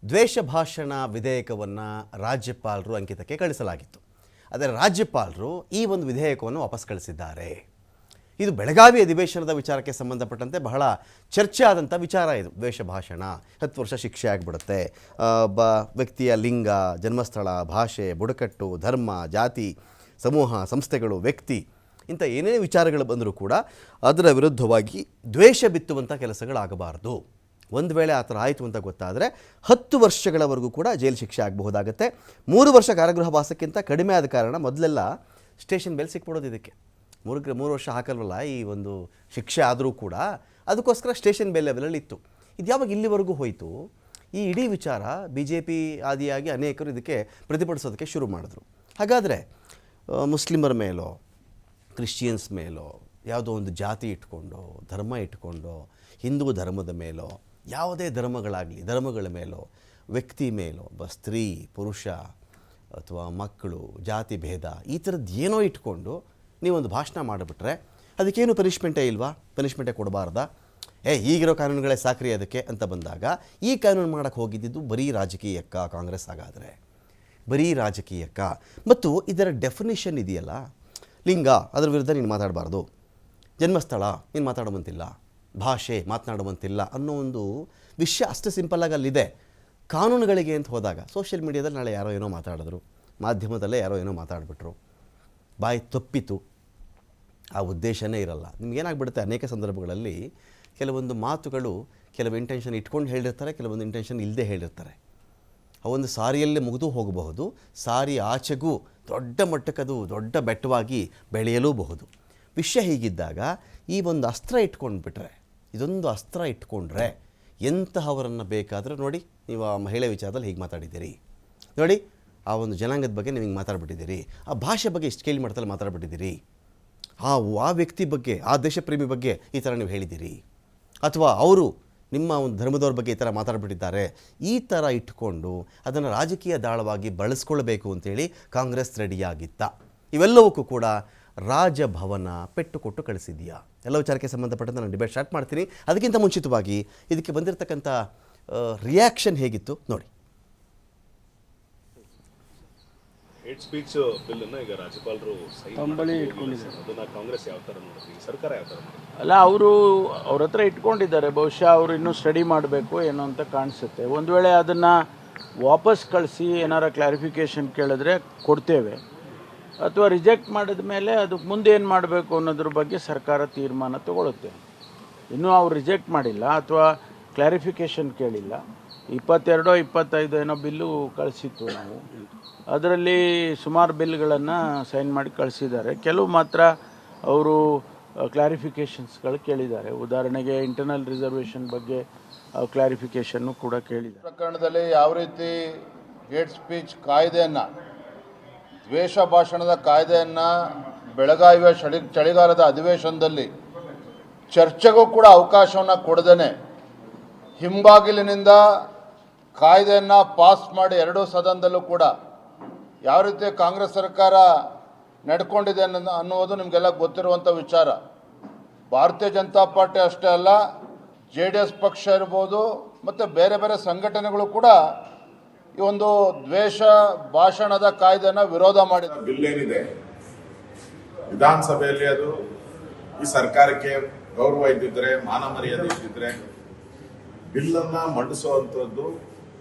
ದ್ವೇಷ ಭಾಷಣ ವಿಧೇಯಕವನ್ನು ರಾಜ್ಯಪಾಲರು ಅಂಕಿತಕ್ಕೆ ಕಳಿಸಲಾಗಿತ್ತು. ಆದರೆ ರಾಜ್ಯಪಾಲರು ಈ ಒಂದು ವಿಧೇಯಕವನ್ನು ವಾಪಸ್ ಕಳಿಸಿದ್ದಾರೆ. ಇದು ಬೆಳಗಾವಿ ಅಧಿವೇಶನದ ವಿಚಾರಕ್ಕೆ ಸಂಬಂಧಪಟ್ಟಂತೆ ಬಹಳ ಚರ್ಚೆ ಆದಂಥ ವಿಚಾರ. ಇದು ದ್ವೇಷ ಭಾಷಣ 10 ವರ್ಷ ಶಿಕ್ಷೆ ಆಗಿಬಿಡುತ್ತೆ. ಒಬ್ಬ ವ್ಯಕ್ತಿಯ ಲಿಂಗ, ಜನ್ಮಸ್ಥಳ, ಭಾಷೆ, ಬುಡಕಟ್ಟು, ಧರ್ಮ, ಜಾತಿ, ಸಮೂಹ, ಸಂಸ್ಥೆಗಳು, ವ್ಯಕ್ತಿ ಇಂಥ ಏನೇನು ವಿಚಾರಗಳು ಬಂದರೂ ಕೂಡ ಅದರ ವಿರುದ್ಧವಾಗಿ ದ್ವೇಷ ಬಿತ್ತುವಂಥ ಕೆಲಸಗಳಾಗಬಾರ್ದು. ಒಂದು ವೇಳೆ ಆ ಥರ ಆಯಿತು ಅಂತ ಗೊತ್ತಾದರೆ 10 ವರ್ಷಗಳವರೆಗೂ ಕೂಡ ಜೈಲು ಶಿಕ್ಷೆ ಆಗಬಹುದಾಗುತ್ತೆ. 3 ವರ್ಷ ಕಾರಾಗೃಹ ವಾಸಕ್ಕಿಂತ ಕಡಿಮೆ ಆದ ಕಾರಣ ಮೊದಲೆಲ್ಲ ಸ್ಟೇಷನ್ ಬೇಲ್ ಸಿಕ್ಬಿಡೋದು. ಇದಕ್ಕೆ 3 ವರ್ಷ ಹಾಕಲ್ವಲ್ಲ ಈ ಒಂದು ಶಿಕ್ಷೆ ಆದರೂ ಕೂಡ ಅದಕ್ಕೋಸ್ಕರ ಸ್ಟೇಷನ್ ಬೇಲ್ ಲೆವೆಲಲ್ಲಿ ಇತ್ತು. ಇದು ಯಾವಾಗ ಇಲ್ಲಿವರೆಗೂ ಹೋಯಿತು? ಈ ಇಡೀ ವಿಚಾರ BJP ಆದಿಯಾಗಿ ಅನೇಕರು ಇದಕ್ಕೆ ಪ್ರತಿಭಟಿಸೋದಕ್ಕೆ ಶುರು ಮಾಡಿದ್ರು. ಹಾಗಾದರೆ ಮುಸ್ಲಿಮರ ಮೇಲೋ ಕ್ರಿಶ್ಚಿಯನ್ಸ್ ಮೇಲೋ ಯಾವುದೋ ಒಂದು ಜಾತಿ ಇಟ್ಕೊಂಡು, ಧರ್ಮ ಇಟ್ಕೊಂಡು, ಹಿಂದೂ ಧರ್ಮದ ಮೇಲೋ, ಯಾವುದೇ ಧರ್ಮಗಳ ಮೇಲೋ, ವ್ಯಕ್ತಿ ಮೇಲೋ, ಒಬ್ಬ ಸ್ತ್ರೀ, ಪುರುಷ ಅಥವಾ ಮಕ್ಕಳು, ಜಾತಿ ಭೇದ ಈ ಥರದ್ದು ಏನೋ ಇಟ್ಕೊಂಡು ನೀವೊಂದು ಭಾಷಣ ಮಾಡಿಬಿಟ್ರೆ ಅದಕ್ಕೇನು ಪನಿಷ್ಮೆಂಟೇ ಇಲ್ವಾ? ಪನಿಷ್ಮೆಂಟೇ ಕೊಡಬಾರ್ದಾ? ಈಗಿರೋ ಕಾನೂನುಗಳೇ ಸಾಕ್ರಿ ಅದಕ್ಕೆ ಅಂತ ಬಂದಾಗ ಈ ಕಾನೂನು ಮಾಡೋಕ್ಕೆ ಹೋಗಿದ್ದು ಬರೀ ರಾಜಕೀಯಕ್ಕ ಕಾಂಗ್ರೆಸ್. ಹಾಗಾದರೆ ಬರೀ ರಾಜಕೀಯಕ್ಕ. ಮತ್ತು ಇದರ ಡೆಫಿನಿಷನ್ ಇದೆಯಲ್ಲ, ಲಿಂಗ ಅದರ ವಿರುದ್ಧ ನೀನು ಮಾತಾಡಬಾರ್ದು, ಜನ್ಮಸ್ಥಳ ನೀನು ಮಾತಾಡುವಂತಿಲ್ಲ, ಭಾಷೆ ಮಾತನಾಡುವಂತಿಲ್ಲ ಅನ್ನೋ ಒಂದು ವಿಷಯ ಅಷ್ಟು ಸಿಂಪಲ್ಲಾಗಿ ಅಲ್ಲಿದೆ. ಕಾನೂನುಗಳಿಗೆ ಅಂತ ಹೋದಾಗ ಸೋಷಿಯಲ್ ಮೀಡಿಯಾದಲ್ಲಿ ನಾಳೆ ಯಾರೋ ಏನೋ ಮಾತಾಡಿದ್ರು, ಮಾಧ್ಯಮದಲ್ಲೇ ಯಾರೋ ಏನೋ ಮಾತಾಡಿಬಿಟ್ರು, ಬಾಯಿ ತಪ್ಪಿತು, ಆ ಉದ್ದೇಶನೇ ಇರಲ್ಲ. ನಿಮಗೇನಾಗ್ಬಿಡುತ್ತೆ, ಅನೇಕ ಸಂದರ್ಭಗಳಲ್ಲಿ ಕೆಲವೊಂದು ಮಾತುಗಳು ಕೆಲವು ಇಂಟೆನ್ಷನ್ ಇಟ್ಕೊಂಡು ಹೇಳಿರ್ತಾರೆ, ಕೆಲವೊಂದು ಇಂಟೆನ್ಷನ್ ಇಲ್ಲದೆ ಹೇಳಿರ್ತಾರೆ. ಆ ಒಂದು ಸಾರಿಯಲ್ಲೇ ಮುಗಿದು ಹೋಗಬಹುದು, ಸಾರಿ ಆಚೆಗೂ ದೊಡ್ಡ ಮಟ್ಟಕ್ಕದು ದೊಡ್ಡ ಬೆಟ್ಟವಾಗಿ ಬೆಳೆಯಲೂಬಹುದು. ವಿಷಯ ಹೀಗಿದ್ದಾಗ ಈ ಒಂದು ಅಸ್ತ್ರ ಇಟ್ಕೊಂಡ್ಬಿಟ್ರೆ, ಇದೊಂದು ಅಸ್ತ್ರ ಇಟ್ಕೊಂಡ್ರೆ ಎಂತಹವರನ್ನು ಬೇಕಾದರೂ ನೋಡಿ, ನೀವು ಆ ಮಹಿಳೆ ವಿಚಾರದಲ್ಲಿ ಹೀಗೆ ಮಾತಾಡಿದ್ದೀರಿ, ನೋಡಿ ಆ ಒಂದು ಜನಾಂಗದ ಬಗ್ಗೆ ನೀವು ಹಿಂಗೆ ಮಾತಾಡ್ಬಿಟ್ಟಿದ್ದೀರಿ, ಆ ಭಾಷೆ ಬಗ್ಗೆ ಇಷ್ಟು ಕೇಳಿ ಮಾಡ್ತಲ್ಲಿ ಮಾತಾಡ್ಬಿಟ್ಟಿದ್ದೀರಿ, ಆ ವ್ಯಕ್ತಿ ಬಗ್ಗೆ, ಆ ದೇಶಪ್ರೇಮಿ ಬಗ್ಗೆ ಈ ಥರ ನೀವು ಹೇಳಿದ್ದೀರಿ, ಅಥವಾ ಅವರು ನಿಮ್ಮ ಒಂದು ಧರ್ಮದವ್ರ ಬಗ್ಗೆ ಈ ಥರ ಮಾತಾಡ್ಬಿಟ್ಟಿದ್ದಾರೆ, ಈ ಥರ ಇಟ್ಕೊಂಡು ಅದನ್ನು ರಾಜಕೀಯ ದಾಳವಾಗಿ ಬಳಸ್ಕೊಳ್ಬೇಕು ಅಂತೇಳಿ ಕಾಂಗ್ರೆಸ್ ರೆಡಿಯಾಗಿತ್ತ. ಇವೆಲ್ಲವಕ್ಕೂ ಕೂಡ ರಾಜಭವನ ಪೆಟ್ಟು ಕೊಟ್ಟು ಕಳಿಸಿದೆಯಾ? ಎಲ್ಲ ವಿಚಾರಕ್ಕೆ ಸಂಬಂಧಪಟ್ಟಂತೆ ನಾನು ಡಿಬೇಟ್ ಸ್ಟಾರ್ಟ್ ಮಾಡ್ತೀನಿ. ಅದಕ್ಕಿಂತ ಮುಂಚಿತವಾಗಿ ಇದಕ್ಕೆ ಬಂದಿರತಕ್ಕಂಥ ರಿಯಾಕ್ಷನ್ ಹೇಗಿತ್ತು ನೋಡಿ. ಹೇಟ್ ಸ್ಪೀಚ್ ಬಿಲ್ ಅನ್ನು ಈಗ ರಾಜ್ಯಪಾಲರು ಅದನ್ನ ಕಾಂಗ್ರೆಸ್ ಯಾವ ಥರ ನೋಡ್ತೀವಿ, ಸರ್ಕಾರ ಯಾವ ಥರ ನೋಡ್ತೀವಿ? ಅಲ್ಲ, ಅವ್ರ ಹತ್ರ ಇಟ್ಕೊಂಡಿದ್ದಾರೆ. ಬಹುಶಃ ಅವರು ಇನ್ನೂ ಸ್ಟಡಿ ಮಾಡಬೇಕು ಏನೋ ಅಂತ ಕಾಣಿಸುತ್ತೆ. ಒಂದು ವೇಳೆ ಅದನ್ನು ವಾಪಸ್ ಕಳಿಸಿ ಏನಾರ ಕ್ಲಾರಿಫಿಕೇಷನ್ ಕೇಳಿದ್ರೆ ಕೊಡ್ತೇವೆ, ಅಥವಾ ರಿಜೆಕ್ಟ್ ಮಾಡಿದ ಮೇಲೆ ಅದಕ್ಕೆ ಮುಂದೆ ಏನು ಮಾಡಬೇಕು ಅನ್ನೋದ್ರ ಬಗ್ಗೆ ಸರ್ಕಾರ ತೀರ್ಮಾನ ತಗೊಳುತ್ತೆ. ಇನ್ನೂ ಅವ್ರು ರಿಜೆಕ್ಟ್ ಮಾಡಿಲ್ಲ ಅಥವಾ ಕ್ಲಾರಿಫಿಕೇಷನ್ ಕೇಳಿಲ್ಲ. 22-25 ಏನೋ ಬಿಲ್ಲು ಕಳಿಸಿತ್ತು ನಾವು. ಅದರಲ್ಲಿ ಸುಮಾರು ಬಿಲ್ಗಳನ್ನು ಸೈನ್ ಮಾಡಿ ಕಳಿಸಿದ್ದಾರೆ. ಕೆಲವು ಮಾತ್ರ ಅವರು ಕ್ಲಾರಿಫಿಕೇಷನ್ಸ್ಗಳು ಕೇಳಿದ್ದಾರೆ. ಉದಾಹರಣೆಗೆ ಇಂಟರ್ನಲ್ ರಿಸರ್ವೇಷನ್ ಬಗ್ಗೆ ಕ್ಲಾರಿಫಿಕೇಷನ್ನು ಕೂಡ ಕೇಳಿದ್ದಾರೆ. ಪ್ರಕರಣದಲ್ಲಿ ಯಾವ ರೀತಿ ಹೇಟ್ ಸ್ಪೀಚ್ ಕಾಯ್ದೆಯನ್ನು, ದ್ವೇಷ ಭಾಷಣದ ಕಾಯ್ದೆಯನ್ನು ಬೆಳಗಾವಿಯ ಚಳಿಗಾಲದ ಅಧಿವೇಶನದಲ್ಲಿ ಚರ್ಚೆಗೂ ಕೂಡ ಅವಕಾಶವನ್ನು ಕೊಡದೇ ಹಿಂಬಾಗಿಲಿನಿಂದ ಕಾಯ್ದೆಯನ್ನು ಪಾಸ್ ಮಾಡಿ 2 ಸದನದಲ್ಲೂ ಕೂಡ ಯಾವ ರೀತಿ ಕಾಂಗ್ರೆಸ್ ಸರ್ಕಾರ ನಡ್ಕೊಂಡಿದೆ ಅನ್ನುವುದು ನಿಮಗೆಲ್ಲ ಗೊತ್ತಿರುವಂಥ ವಿಚಾರ. ಭಾರತೀಯ ಜನತಾ ಪಾರ್ಟಿ ಅಷ್ಟೇ ಅಲ್ಲ, JDS ಪಕ್ಷ ಇರ್ಬೋದು ಮತ್ತು ಬೇರೆ ಬೇರೆ ಸಂಘಟನೆಗಳು ಕೂಡ ಈ ಒಂದು ದ್ವೇಷ ಭಾಷಣದ ಕಾಯ್ದೆನ ವಿರೋಧ ಮಾಡಿದೆ. ಬಿಲ್ ಏನಿದೆ ವಿಧಾನಸಭೆಯಲ್ಲಿ ಅದು ಈ ಸರ್ಕಾರಕ್ಕೆ ಗೌರವ ಇದ್ದಿದ್ರೆ, ಮಾನ ಮರ್ಯಾದೆ ಇದ್ದಿದ್ರೆ ಬಿಲ್ಲನ್ನು ಮಂಡಿಸುವಂಥದ್ದು,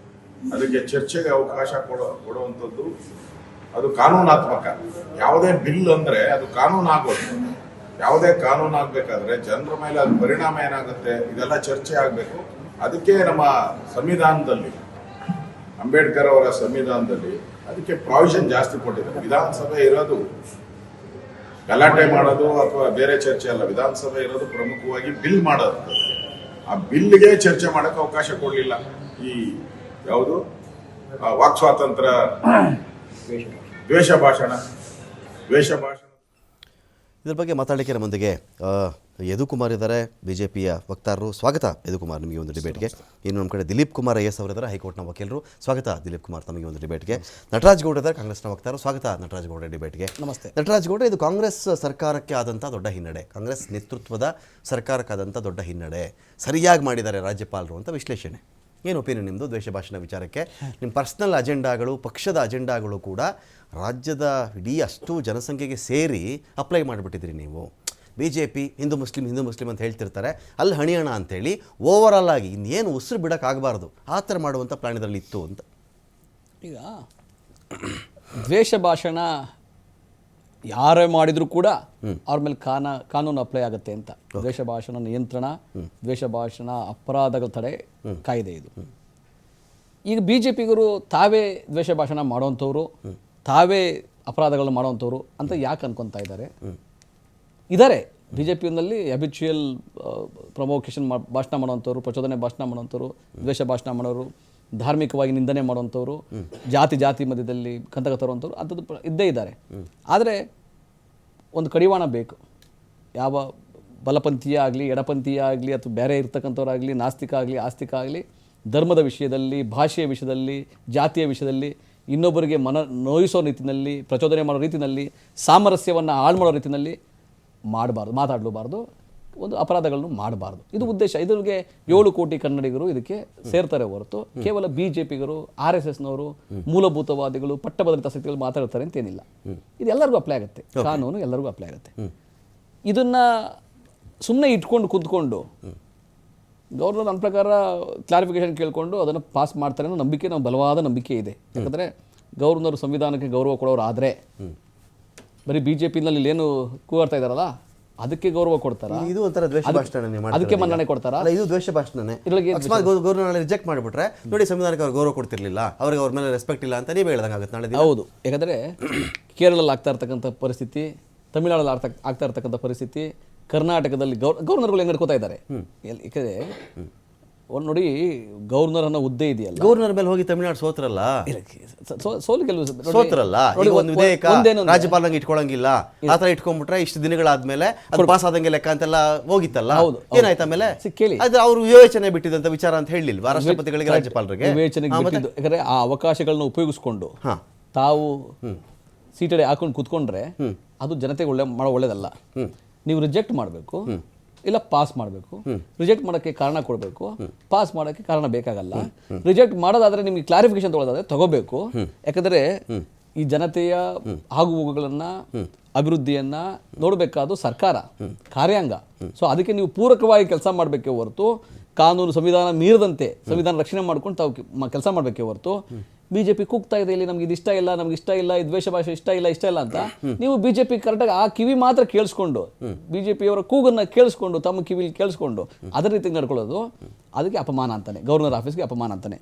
ಅದಕ್ಕೆ ಚರ್ಚೆಗೆ ಅವಕಾಶ ಕೊಡುವಂಥದ್ದು ಅದು ಕಾನೂನಾತ್ಮಕ. ಯಾವುದೇ ಬಿಲ್ ಅಂದರೆ ಅದು ಕಾನೂನು ಆಗೋದು. ಯಾವುದೇ ಕಾನೂನು ಆಗಬೇಕಾದ್ರೆ ಜನರ ಮೇಲೆ ಅದು ಪರಿಣಾಮ ಏನಾಗುತ್ತೆ, ಇದೆಲ್ಲ ಚರ್ಚೆ ಆಗಬೇಕು. ಅದಕ್ಕೆ ನಮ್ಮ ಸಂವಿಧಾನದಲ್ಲಿ, ಅಂಬೇಡ್ಕರ್ ಅವರ ಸಂವಿಧಾನದಲ್ಲಿ ಅದಕ್ಕೆ ಪ್ರಾವಿಷನ್ ಜಾಸ್ತಿ ಕೊಟ್ಟಿದ್ದಾರೆ. ವಿಧಾನಸಭೆ ಇರೋದು ಗಲಾಟೆ ಮಾಡೋದು ಅಥವಾ ಬೇರೆ ಚರ್ಚೆ ಅಲ್ಲ, ವಿಧಾನಸಭೆ ಇರೋದು ಪ್ರಮುಖವಾಗಿ ಬಿಲ್ ಮಾಡೋದು. ಆ ಬಿಲ್ಗೆ ಚರ್ಚೆ ಮಾಡೋಕ್ಕೆ ಅವಕಾಶ ಕೊಡಲಿಲ್ಲ. ಈ ಯಾವುದು ವಾಕ್ ಸ್ವಾತಂತ್ರ್ಯ, ದ್ವೇಷ ಭಾಷಣ. ಇದ್ರ ಬಗ್ಗೆ ಮಾತಾಡಲಿಕ್ಕೆ ನಮ್ಮೊಂದಿಗೆ ಯದುಕುಮಾರ್ ಇದ್ದಾರೆ, BJPಯ ವಕ್ತಾರರು. ಸ್ವಾಗತ ಯದುಕುಮಾರ್ ನಿಮಗೆ ಒಂದು ಡಿಬೇಟ್ಗೆ. ಇನ್ನು ನಮ್ಮ ಕಡೆ ದಿಲೀಪ್ ಕುಮಾರ್ IAS ಅವರಿದ್ದಾರೆ, ಹೈಕೋರ್ಟ್ನ ವಕೀಲರು. ಸ್ವಾಗತ ದಿಲೀಪ್ ಕುಮಾರ್ ತಮಗೆ ಒಂದು ಡಿಬೇಟ್ಗೆ. ನಟರಾಜ್ ಗೌಡ ಇದ್ದಾರೆ, ಕಾಂಗ್ರೆಸ್ನ ವಕ್ತಾರರು. ಸ್ವಾಗತ ನಟರಾಜ್ ಗೌಡ ಡಿಬೇಟ್ಗೆ. ನಮಸ್ತೆ. ನಟರಾಜ್ ಗೌಡ, ಇದು ಕಾಂಗ್ರೆಸ್ ಸರ್ಕಾರಕ್ಕೆ ಆದಂಥ ದೊಡ್ಡ ಹಿನ್ನಡೆ, ಕಾಂಗ್ರೆಸ್ ನೇತೃತ್ವದ ಸರ್ಕಾರಕ್ಕಾದಂಥ ದೊಡ್ಡ ಹಿನ್ನಡೆ. ಸರಿಯಾಗಿ ಮಾಡಿದ್ದಾರೆ ರಾಜ್ಯಪಾಲರು ಅಂತ ವಿಶ್ಲೇಷಣೆ. ಏನು ಒಪಿನಿಯನ್ ನಿಮ್ಮದು ದ್ವೇಷ ಭಾಷಣ ವಿಚಾರಕ್ಕೆ? ನಿಮ್ಮ ಪರ್ಸ್ನಲ್ ಅಜೆಂಡಾಗಳು, ಪಕ್ಷದ ಅಜೆಂಡಾಗಳು ಕೂಡ ರಾಜ್ಯದ ಇಡೀ ಅಷ್ಟು ಜನಸಂಖ್ಯೆಗೆ ಸೇರಿ ಅಪ್ಲೈ ಮಾಡಿಬಿಟ್ಟಿದ್ದೀರಿ ನೀವು. BJP ಹಿಂದೂ ಮುಸ್ಲಿಂ ಅಂತ ಹೇಳ್ತಿರ್ತಾರೆ, ಅಲ್ಲಿ ಹಣಿಯೋಣ ಅಂತೇಳಿ ಓವರಾಲ್ ಆಗಿ ಇನ್ನೇನು ಉಸಿರು ಬಿಡೋಕ್ಕಾಗಬಾರ್ದು ಆ ಥರ ಮಾಡುವಂಥ ಪ್ಲಾನ್ ಇದರಲ್ಲಿ ಇತ್ತು ಅಂತ. ಈಗ ದ್ವೇಷ ಭಾಷಣ ಯಾರೇ ಮಾಡಿದರೂ ಕೂಡ ಅವ್ರ ಮೇಲೆ ಕಾನೂನು ಅಪ್ಲೈ ಆಗುತ್ತೆ ಅಂತ. ದ್ವೇಷ ಭಾಷಣ ನಿಯಂತ್ರಣ, ದ್ವೇಷ ಭಾಷಣ ಅಪರಾಧಗಳ ತಡೆ ಕಾಯ್ದೆ ಇದು. ಈಗ BJPಗರು ತಾವೇ ದ್ವೇಷ ಭಾಷಣ ಮಾಡೋವಂಥವ್ರು, ತಾವೇ ಅಪರಾಧಗಳನ್ನ ಮಾಡೋವಂಥವ್ರು ಅಂತ ಯಾಕೆ ಅನ್ಕೊತಾ ಇದ್ದಾರೆ? ಇದ್ದಾರೆ BJPನಲ್ಲಿ ಹ್ಯಾಬಿಚುಯಲ್ ಪ್ರಮೋಕೇಶನ್ ಭಾಷಣ ಮಾಡೋವಂಥವ್ರು, ಪ್ರಚೋದನೆ ಭಾಷಣ ಮಾಡೋವಂಥವ್ರು, ದ್ವೇಷ ಭಾಷಣ ಮಾಡೋರು, ಧಾರ್ಮಿಕವಾಗಿ ನಿಂದನೆ ಮಾಡುವಂಥವ್ರು, ಜಾತಿ ಮಧ್ಯದಲ್ಲಿ ಕಂತಕ ತರುವಂಥವ್ರು ಅಂಥದ್ದು ಇದ್ದೇ ಇದ್ದಾರೆ. ಆದರೆ ಒಂದು ಕಡಿವಾಣ ಬೇಕು. ಯಾವ ಬಲಪಂಥೀಯ ಆಗಲಿ, ಎಡಪಂಥೀಯ ಆಗಲಿ, ಅಥವಾ ಬೇರೆ ಇರ್ತಕ್ಕಂಥವ್ರಾಗಲಿ, ನಾಸ್ತಿಕ ಆಗಲಿ, ಆಸ್ತಿಕ ಆಗಲಿ, ಧರ್ಮದ ವಿಷಯದಲ್ಲಿ, ಭಾಷೆಯ ವಿಷಯದಲ್ಲಿ, ಜಾತಿಯ ವಿಷಯದಲ್ಲಿ ಇನ್ನೊಬ್ಬರಿಗೆ ನೋಯಿಸೋ ರೀತಿಯಲ್ಲಿ, ಪ್ರಚೋದನೆ ಮಾಡೋ ರೀತಿಯಲ್ಲಿ, ಸಾಮರಸ್ಯವನ್ನು ಹಾಳು ಮಾಡೋ ರೀತಿಯಲ್ಲಿ ಮಾತಾಡಲೂಬಾರ್ದು, ಒಂದು ಅಪರಾಧಗಳನ್ನು ಮಾಡಬಾರ್ದು. ಇದು ಉದ್ದೇಶ. ಇದಕ್ಕೆ 7 ಕೋಟಿ ಕನ್ನಡಿಗರು ಇದಕ್ಕೆ ಸೇರ್ತಾರೆ ಹೊರತು ಕೇವಲ BJPಗರು, RSSನವರು, ಮೂಲಭೂತವಾದಿಗಳು, ಪಟ್ಟಭದ್ರತಾ ಶಕ್ತಿಗಳು ಮಾತಾಡ್ತಾರೆ ಅಂತೇನಿಲ್ಲ. ಇದು ಎಲ್ಲರಿಗೂ ಅಪ್ಲೈ ಆಗುತ್ತೆ, ಕಾನೂನು ಎಲ್ಲರಿಗೂ ಅಪ್ಲೈ ಆಗುತ್ತೆ. ಇದನ್ನು ಸುಮ್ಮನೆ ಇಟ್ಕೊಂಡು ಕುಂತ್ಕೊಂಡು ಗೌರ್ನರ್ ನನ್ನ ಪ್ರಕಾರ ಕ್ಲಾರಿಫಿಕೇಶನ್ ಕೇಳಿಕೊಂಡು ಅದನ್ನು ಪಾಸ್ ಮಾಡ್ತಾರೆ ಅನ್ನೋ ನಂಬಿಕೆ, ನಾವು ಬಲವಾದ ನಂಬಿಕೆ ಇದೆ. ಯಾಕಂದರೆ ಗೌರ್ನರ್ ಸಂವಿಧಾನಕ್ಕೆ ಗೌರವ ಕೊಡೋರು ಆದರೆ ಬರೀ BJPನಲ್ಲಿ ಇಲ್ಲೇನು ಕೂಗಾಡ್ತಾ ಇದ್ದಾರಲ್ಲ ಅದಕ್ಕೆ ಗೌರವ ಕೊಡ್ತಾರ? ಇದು ಒಂಥರ ದ್ವೇಷ ಭಾಷಣ, ಅದಕ್ಕೆ ಮನ್ನಣೆ ಕೊಡ್ತಾರ? ಇದು ದ್ವೇಷ ಭಾಷಣನೇ. ಅಕಸ್ಮಾತ್ ಗೌರ್ನರ್ ರಿಜೆಕ್ಟ್ ಮಾಡಿಬಿಟ್ರೆ ನೋಡಿ ಸಂವಿಧಾನಕ್ಕೆ ಅವ್ರು ಗೌರವ ಕೊಡ್ತಿರ್ಲಿಲ್ಲ, ಅವ್ರಿಗೆ ಅವ್ರ ಮೇಲೆ ರೆಸ್ಪೆಕ್ಟ್ ಇಲ್ಲ ಅಂತ ನೀವು ಹೇಳ್ದಂಗಾಗುತ್ತೆ ನಾಳೆ ದಿನ. ಹೌದು. ಯಾಕಂದರೆ ಕೇರಳದಲ್ಲಿ ಆಗ್ತಾ ಇರ್ತಕ್ಕಂಥ ಪರಿಸ್ಥಿತಿ, ತಮಿಳ್ನಾಡಲ್ಲಿ ಆಗ್ತಾ ಇರ್ತಕ್ಕಂಥ ಪರಿಸ್ಥಿತಿ, ಕರ್ನಾಟಕದಲ್ಲಿ ಗವರ್ನರ್ಗಳು ಹೆಂಗೆ ನಡ್ಕೋತಾ ಇದ್ದಾರೆ. ಯಾಕಂದರೆ ಒಂದು ನೋಡಿ, ಗವರ್ನರ್ ಅನ್ನೋ ಹುದ್ದೆ ಇದೆಯಲ್ಲ, ಗವರ್ನರ್ ಮೇಲೆ ಹೋಗಿ ತಮಿಳ್ನಾಡು ಸೋತ್ರಲ್ಲ, ಸೋತ್ರಲ್ಲ. ಒಂದು ವಿಧೇಯಕ ರಾಜ್ಯಪಾಲಂಗೆ ಇಟ್ಕೊಳಂಗಿಲ್ಲ, ಆ ಥರ ಇಟ್ಕೊಂಡ್ಬಿಟ್ರೆ ಇಷ್ಟು ದಿನಗಳಾದ್ಮೇಲೆ ಅದು ಪಾಸ್ ಆದಂಗೆ ಲೆಕ್ಕ ಅಂತೆಲ್ಲ ಹೋಗಿತ್ತಲ್ಲ. ಏನಾಯ್ತು ಆಮೇಲೆ? ಕೇಳಿ, ಅದು ಅವ್ರು ವಿವೇಚನೆ ಬಿಟ್ಟಿದಂತ ವಿಚಾರ ಅಂತ ಹೇಳಿಲ್ವಾ ರಾಷ್ಟ್ರಪತಿಗಳಿಗೆ, ರಾಜ್ಯಪಾಲರಿಗೆ? ವಿವೇಚನೆಗೆ ಬಿಟ್ಟಿದ್ದು. ಯಾಕಂದ್ರೆ ಆ ಅವಕಾಶಗಳನ್ನ ಉಪಯೋಗಿಸ್ಕೊಂಡು ತಾವು ಸೀಟಡೆ ಹಾಕೊಂಡು ಕೂತ್ಕೊಂಡ್ರೆ ಅದು ಜನತೆಗೆ ಒಳ್ಳೇದಲ್ಲ. ನೀವು ರಿಜೆಕ್ಟ್ ಮಾಡಬೇಕು, ಇಲ್ಲ ಪಾಸ್ ಮಾಡಬೇಕು. ರಿಜೆಕ್ಟ್ ಮಾಡೋಕ್ಕೆ ಕಾರಣ ಕೊಡಬೇಕು, ಪಾಸ್ ಮಾಡೋಕ್ಕೆ ಕಾರಣ ಬೇಕಾಗಲ್ಲ. ರಿಜೆಕ್ಟ್ ಮಾಡೋದಾದ್ರೆ ನಿಮಗೆ ಕ್ಲಾರಿಫಿಕೇಶನ್ ತೊಗೊಳ್ಳೋದಾದ್ರೆ ತಗೋಬೇಕು. ಯಾಕಂದರೆ ಈ ಜನತೆಯ ಆಗುಹೋಗುಗಳನ್ನು, ಅಭಿವೃದ್ಧಿಯನ್ನು ನೋಡಬೇಕಾದ್ದು ಸರ್ಕಾರ, ಕಾರ್ಯಾಂಗ. ಸೊ ಅದಕ್ಕೆ ನೀವು ಪೂರಕವಾಗಿ ಕೆಲಸ ಮಾಡಬೇಕೇ ಹೊರತು, ಕಾನೂನು ಸಂವಿಧಾನ ಮೀರದಂತೆ ಸಂವಿಧಾನ ರಕ್ಷಣೆ ಮಾಡ್ಕೊಂಡು ತಾವು ಕೆಲಸ ಮಾಡಬೇಕೇ ಹೊರತು, BJP ಕೂಗ್ತಾ ಇದೆ ಇಲ್ಲಿ ನಮ್ಗೆ ಇದು ಇಷ್ಟ ಇಲ್ಲ, ನಮ್ಗೆ ಇಷ್ಟ ಇಲ್ಲ, ಈ ದ್ವೇಷ ಭಾಷೆ ಇಷ್ಟ ಇಲ್ಲ ಅಂತ ನೀವು BJP ಕರೆಕ್ಟಾಗಿ ಆ ಕಿವಿ ಮಾತ್ರ ಕೇಳಿಸ್ಕೊಂಡು, BJPಯವರ ಕೂಗನ್ನು ಕೇಳಿಸ್ಕೊಂಡು, ತಮ್ಮ ಕಿವಿಲಿ ಕೇಳಿಸ್ಕೊಂಡು ಅದರ ರೀತಿ ನಡ್ಕೊಳ್ಳೋದು ಅದಕ್ಕೆ ಅಪಮಾನ ಅಂತಾನೆ, ಗವರ್ನರ್ ಆಫೀಸ್ಗೆ ಅಪಮಾನ ಅಂತಾನೆ.